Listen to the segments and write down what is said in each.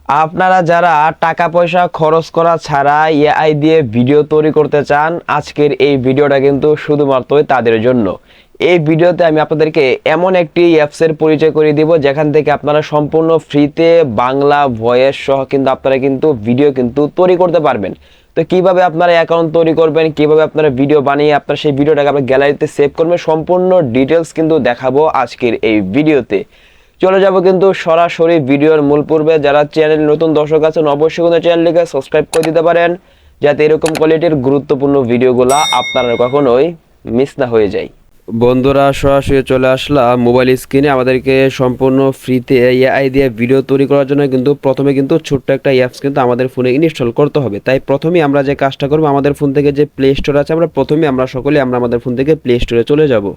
আপনারা যারা টাকা পয়সা খরচ করা ছাড়া এআই দিয়ে ভিডিও তৈরি করতে চান, আজকের এই ভিডিওটা কিন্তু শুধুমাত্রই তাদের জন্য। এই ভিডিওতে আমি আপনাদেরকে এমন একটি অ্যাপসের পরিচয় করে দিব যেখান থেকে আপনারা সম্পূর্ণ ফ্রিতে বাংলা ভয়েস সহ কিন্তু আপনারা কিন্তু ভিডিও কিন্তু তৈরি করতে পারবেন। তো কিভাবে আপনারা অ্যাকাউন্ট তৈরি করবেন, কিভাবে আপনারা ভিডিও বানিয়ে আপনারা সেই ভিডিওটাকে আপনার গ্যালারিতে সেভ করবেন, সম্পূর্ণ ডিটেলস কিন্তু দেখাবো আজকের এই ভিডিওতে। চলে যাব কিন্তু সরাসরি ভিডিওর মূল পর্বে। যারা চ্যানেল নতুন দর্শক আছেন অবশ্যই কিন্তু চ্যানেলটিকে সাবস্ক্রাইব করে দিতে পারেন, যাতে এরকম কোয়ালিটির গুরুত্বপূর্ণ ভিডিওগুলো আপনারা কখনোই মিস না হয়ে যায়। বন্ধুরা, সরাসরি চলে আসলাম মোবাইল স্ক্রিনে। আমাদেরকে সম্পূর্ণ ফ্রিতে এআই দিয়ে ভিডিও তৈরি করার জন্য কিন্তু প্রথমে কিন্তু ছোট্ট একটা অ্যাপস কিন্তু আমাদের ফোনে ইনস্টল করতে হবে। তাই প্রথমে আমরা যে কাজটা করবো, আমাদের ফোন থেকে যে প্লে স্টোর আছে, আমরা সকলে আমাদের ফোন থেকে প্লে স্টোরে চলে যাব।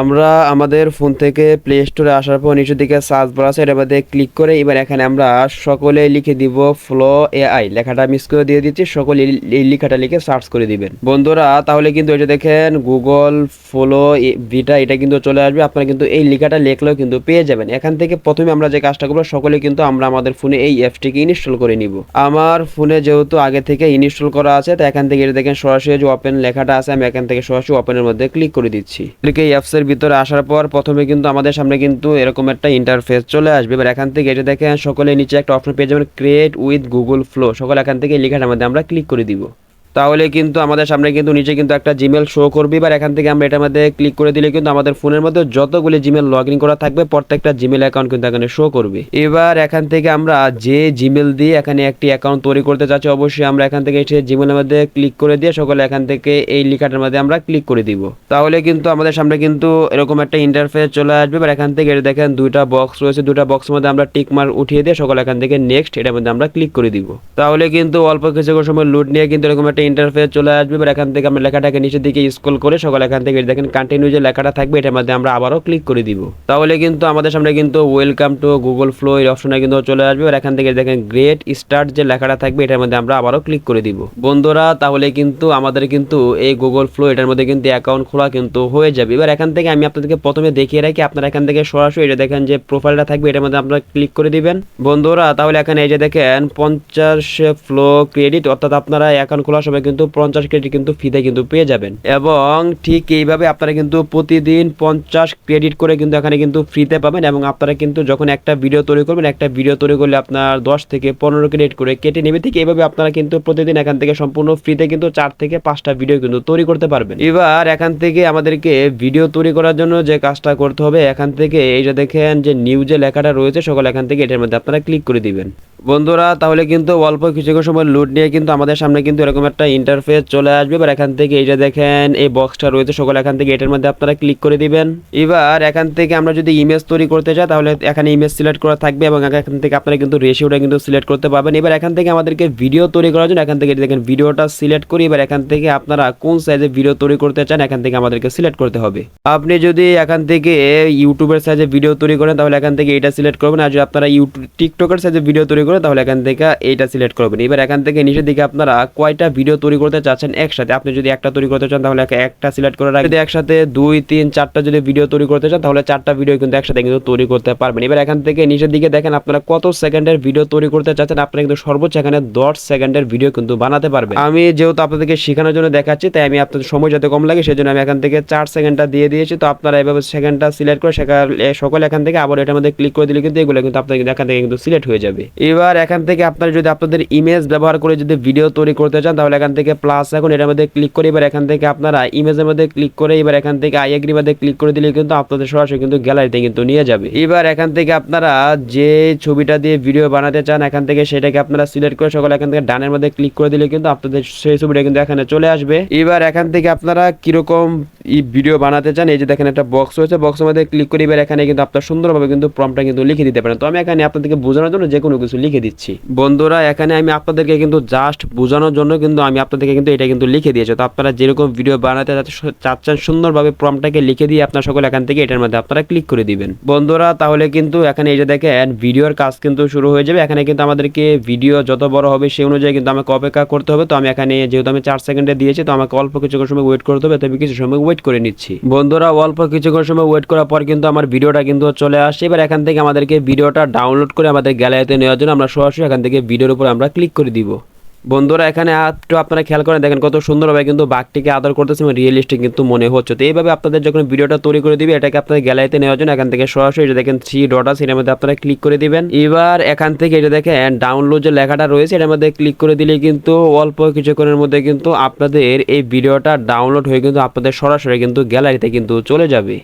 আমরা আমাদের ফোন থেকে প্লে স্টোরে আসার পর নিচের দিকে সার্চ বার আছে, এটার মধ্যে ক্লিক করে এবার এখানে আমরা সকলে লিখে দিব ফ্লো এআই, লেখাটা মিস করে দিয়ে দিচ্ছি। সকলে এই লেখাটা লিখে সার্চ করে দিবেন বন্ধুরা। তাহলে কিন্তু এটা দেখেন গুগল ফ্লো ভিটা, এটা কিন্তু চলে আসবে। আপনারা কিন্তু এই লেখাটা লিখলেও কিন্তু পেয়ে যাবেন। এখান থেকে প্রথমে আমরা যে কাজটা করবো, সকলে কিন্তু আমরা আমাদের ফোনে এই অ্যাপসটিকে ইনস্টল করে নিব। আমার ফোনে যেহেতু আগে থেকে ইনস্টল করা আছে, তো এখান থেকে এটা দেখেন সরাসরি যে ওপেন লেখাটা আছে, আমি এখান থেকে সরাসরি ওপেনের মধ্যে ক্লিক করে দিচ্ছি। এই অ্যাপসের ভিতরে আসার পর প্রথমে কিন্তু আমাদের সামনে কিন্তু এরকম একটা ইন্টারফেস চলে আসবে। এবার এখান থেকে এটা দেখেন সকলে নিচে একটা অপশন পেয়ে যাবেন, ক্রিয়েট উইথ গুগল ফ্লো। সকলে এখান থেকে এই লেখাটার মধ্যে আমরা ক্লিক করে দিব। তাহলে কিন্তু আমাদের সামনে কিন্তু নিচে কিন্তু একটা জিমেল শো করবে। এবার এখান থেকে আমরা এটার মধ্যে ক্লিক করে দিলে কিন্তু আমাদের ফোনের মধ্যে যতগুলি জিমেল লগ ইন করা থাকবে প্রত্যেকটা জিমেল অ্যাকাউন্ট কিন্তু এখানে শো করবে। এবার এখান থেকে আমরা যে জিমেল দিয়ে এখানে একটি অ্যাকাউন্ট তৈরি করতে চাচ্ছি, অবশ্যই আমরা এখান থেকে এসে জিমেলের মধ্যে ক্লিক করে দিয়ে সকলে এখান থেকে এই লেখাটার মধ্যে আমরা ক্লিক করে দিব। তাহলে কিন্তু আমাদের সামনে কিন্তু এরকম একটা ইন্টারফেস চলে আসবে। এবার এখান থেকে এটা দেখেন দুইটা বক্স রয়েছে, দুইটা বক্সের মধ্যে আমরা টিক মার্ক উঠিয়ে দিয়ে সকলে এখান থেকে নেক্সট এটার মধ্যে আমরা ক্লিক করে দিব। তাহলে কিন্তু অল্প কিছু সময় লোড নিয়ে কিন্তু এরকম একটা ইন্টারফেস চলে আসবে। এবার এখান থেকে আমরা লেখাটাকে নিচের দিকে স্ক্রল করে সকলে এখান থেকে দেখেন কন্টিনিউ যে লেখাটা থাকবে এটার মধ্যে আমরা আবারও ক্লিক করে দিব। তাহলে কিন্তু আমাদের সামনে কিন্তু ওয়েলকাম টু গুগল ফ্লো এর অপশনটা কিন্তু চলে আসবে। আর এখান থেকে দেখেন গ্রেট স্টার্ট যে লেখাটা থাকবে এটার মধ্যে আমরা আবারও ক্লিক করে দিব বন্ধুরা। তাহলে কিন্তু আমাদের কিন্তু এই গুগল ফ্লো এটার মধ্যে কিন্তু অ্যাকাউন্ট খোলা কিন্তু হয়ে যাবে। এবার এখান থেকে আমি আপনাদেরকে প্রথমে দেখিয়ে রাখি, আপনারা এখান থেকে সরাসরি এটা দেখেন যে প্রোফাইলটা থাকবে এটার মধ্যে আপনারা ক্লিক করে দিবেন বন্ধুরা। তাহলে এখানে এই যে দেখেন 50 ফ্লো ক্রেডিট, অর্থাৎ আপনারা অ্যাকাউন্ট খোলার সময় কিন্তু 50 ক্রেডিট কিন্তু ফিতে কিন্তু পেয়ে যাবেন। এবং ঠিক এইভাবে আপনারা কিন্তু প্রতিদিন 50 ক্রেডিট করে কিন্তু এখানে কিন্তু ফ্রিতে পাবেন। এবং আপনারা কিন্তু যখন একটা ভিডিও তৈরি করবেন, একটা ভিডিও তৈরি করলে আপনার 10 থেকে 15 ক্রেডিট করে কেটে নেবে। ঠিক এইভাবে আপনারা কিন্তু প্রতিদিন এখান থেকে সম্পূর্ণ ফ্রিতে কিন্তু 4 থেকে 5টা ভিডিও কিন্তু তৈরি করতে পারবেন। এবার এখান থেকে আমাদেরকে ভিডিও তৈরি করার জন্য যে কাজটা করতে হবে, এখান থেকে এই যে দেখেন যে নিউ যে লেখাটা রয়েছে, সকল এখান থেকে এটার মধ্যে আপনারা ক্লিক করে দিবেন বন্ধুরা। তাহলে কিন্তু অল্প কিছু সময় লোড নিয়ে কিন্তু আমাদের সামনে কিন্তু এরকম একটা ইন্টারফেস চলে আসবে। এবার এখান থেকে এই যে দেখেন এই বক্সটা রয়েছে, সকল এখান থেকে এটার মধ্যে আপনারা ক্লিক করে দিবেন। এবার এখান থেকে আমরা যদি ইমেজ তৈরি করতে চাই, তাহলে এখানে ইমেজ সিলেক্ট করা থাকবে এবং এখান থেকে আপনারা কিন্তু রেশিওটা কিন্তু সিলেক্ট করতে পারবেন। এবার এখান থেকে আমাদেরকে ভিডিও তৈরি করার জন্য এখান থেকে দেখেন ভিডিওটা সিলেক্ট করি। এবার এখান থেকে আপনারা কোন সাইজে ভিডিও তৈরি করতে চান এখান থেকে আমাদেরকে সিলেক্ট করতে হবে। আপনি যদি এখান থেকে ইউটিউবের সাইজে ভিডিও তৈরি করেন তাহলে এখান থেকে এটা সিলেক্ট করবেন, আর যদি আপনারা টিকটকের সাইজে ভিডিও তৈরি করেন তাহলে এখান থেকে এইটা সিলেক্ট করবেন। এবার এখান থেকে নিচের দিকে আপনারা কয়টা ভিডিও তৈরি করতে চাচ্ছেন একসাথে, আপনি যদি একটা তৈরি করতে চান তাহলে একটা সিলেক্ট করে রাখবেন। যদি একসাথে 2, 3, 4টা যদি ভিডিও তৈরি করতে চান তাহলে 4টা ভিডিও কিন্তু একসাথে কিন্তু তৈরি করতে পারবেন। এবার এখান থেকে নিচের দিকে দেখেন আপনারা কত সেকেন্ডের ভিডিও তৈরি করতে চাচ্ছেন, আপনারা কিন্তু সর্বোচ্চ এখানে 10 সেকেন্ডের ভিডিও কিন্তু বানাতে পারবেন। আমি যেহেতু আপনাদেরকে শেখানোর জন্য দেখাচ্ছি, তাই আমি আপনাদের সময় যাতে কম লাগে সেজন্য আমি এখান থেকে 4 সেকেন্ডটা দিয়ে দিয়েছি। তো আপনারা এভাবে সেকেন্ডটা সিলেক্ট করে সকলে এখান থেকে আবার এটার মধ্যে ক্লিক করে দিলে কিন্তু এগুলো কিন্তু আপনাদের এখান থেকে কিন্তু সিলেক্ট হয়ে যাবে। এবার এখান থেকে আপনারা যদি আপনাদের ইমেজ ব্যবহার করে যদি ভিডিও তৈরি করতে চান তাহলে এখান থেকে প্লাস এখন এটার মধ্যে ক্লিক করে এবার এখান থেকে আপনারা ইমেজের মধ্যে ক্লিক করে এবার এখান থেকে আই এগ্রি মধ্যে ক্লিক করে দিলে কিন্তু আপনাদের সরাসরি কিন্তু গ্যালারিতে কিন্তু নিয়ে যাবে। এবার এখান থেকে আপনারা যে ছবিটা দিয়ে ভিডিও বানাতে চান এখান থেকে সেটাকে আপনারা সিলেক্ট করে সকলে এখান থেকে ডানের মধ্যে ক্লিক করে দিলে কিন্তু আপনাদের সেই ছবিটা কিন্তু এখানে চলে আসবে। এবার এখান থেকে আপনারা কিরকম ভিডিও বানাতে চান, এই যে দেখেন একটা বক্স রয়েছে, বক্সের মধ্যে ক্লিক করে এবার এখানে কিন্তু আপনারা সুন্দরভাবে কিন্তু প্রম্পটটা কিন্তু লিখে দিতে পারেন। তো আমি এখানে আপনাদেরকে বোঝানোর জন্য যে কোনো কিছু লিখে দিচ্ছি বন্ধুরা। এখানে আমি আপনাদেরকে কিন্তু জাস্ট বোঝানোর জন্য কিন্তু আমি আপনাদেরকে কিন্তু এটা কিন্তু লিখে দিয়েছি। তো আপনারা যেরকম ভিডিও বানাতে চাচ্ছেন সুন্দরভাবে প্রম্পটটাকে লিখে দিয়ে আপনারা সকলে এখান থেকে এটার মধ্যে আপনারা ক্লিক করে দিবেন বন্ধুরা। তাহলে কিন্তু এখানে এই যে দেখেন ভিডিওর কাজ কিন্তু শুরু হয়ে যাবে। এখানে কিন্তু আমাদেরকে ভিডিও যত বড় হবে সেই অনুযায়ী কিন্তু আমাকে অপেক্ষা করতে হবে। তো আমি এখানে যেহেতু আমি 4 সেকেন্ডে দিয়েছি, তো আমাকে অল্প কিছু সময় ওয়েট করতে হবে, তবে কিছু সময় ওয়েট ওয়েট করে নিচ্ছি। বন্ধুরা অল্প কিছুক্ষণ সময় ওয়েট করার পর কিন্তু আমার ভিডিওটা কিন্তু চলে আসে। এবার এখান থেকে আমাদেরকে ভিডিওটা ডাউনলোড করে আমাদের গ্যালারিতে নেওয়ার জন্য আমরা সরাসরি এখান থেকে ভিডিওর উপর আমরা ক্লিক করে দিব। বন্ধুরা এখানে একটু আপনারা খেয়াল করে দেখেন কত সুন্দরভাবে কিন্তু বাঘটিকে আদর করতেছে এবং রিয়েলিস্টিক কিন্তু মনে হচ্ছে। তো এইভাবে আপনাদের যখন ভিডিওটা তৈরি করে দিবে এটাকে আপনাদের গ্যালারিতে নেওয়ার জন্য এখান থেকে সরাসরি এটা দেখেন 3 ডট আছে, এর মধ্যে আপনারা ক্লিক করে দিবেন। এবার এখান থেকে এটা দেখেন ডাউনলোড যে লেখাটা রয়েছে এটার মধ্যে ক্লিক করে দিলে কিন্তু অল্প কিছুক্ষণের মধ্যে কিন্তু আপনাদের এই ভিডিওটা ডাউনলোড হয়ে কিন্তু আপনাদের সরাসরি কিন্তু গ্যালারিতে কিন্তু চলে যাবে।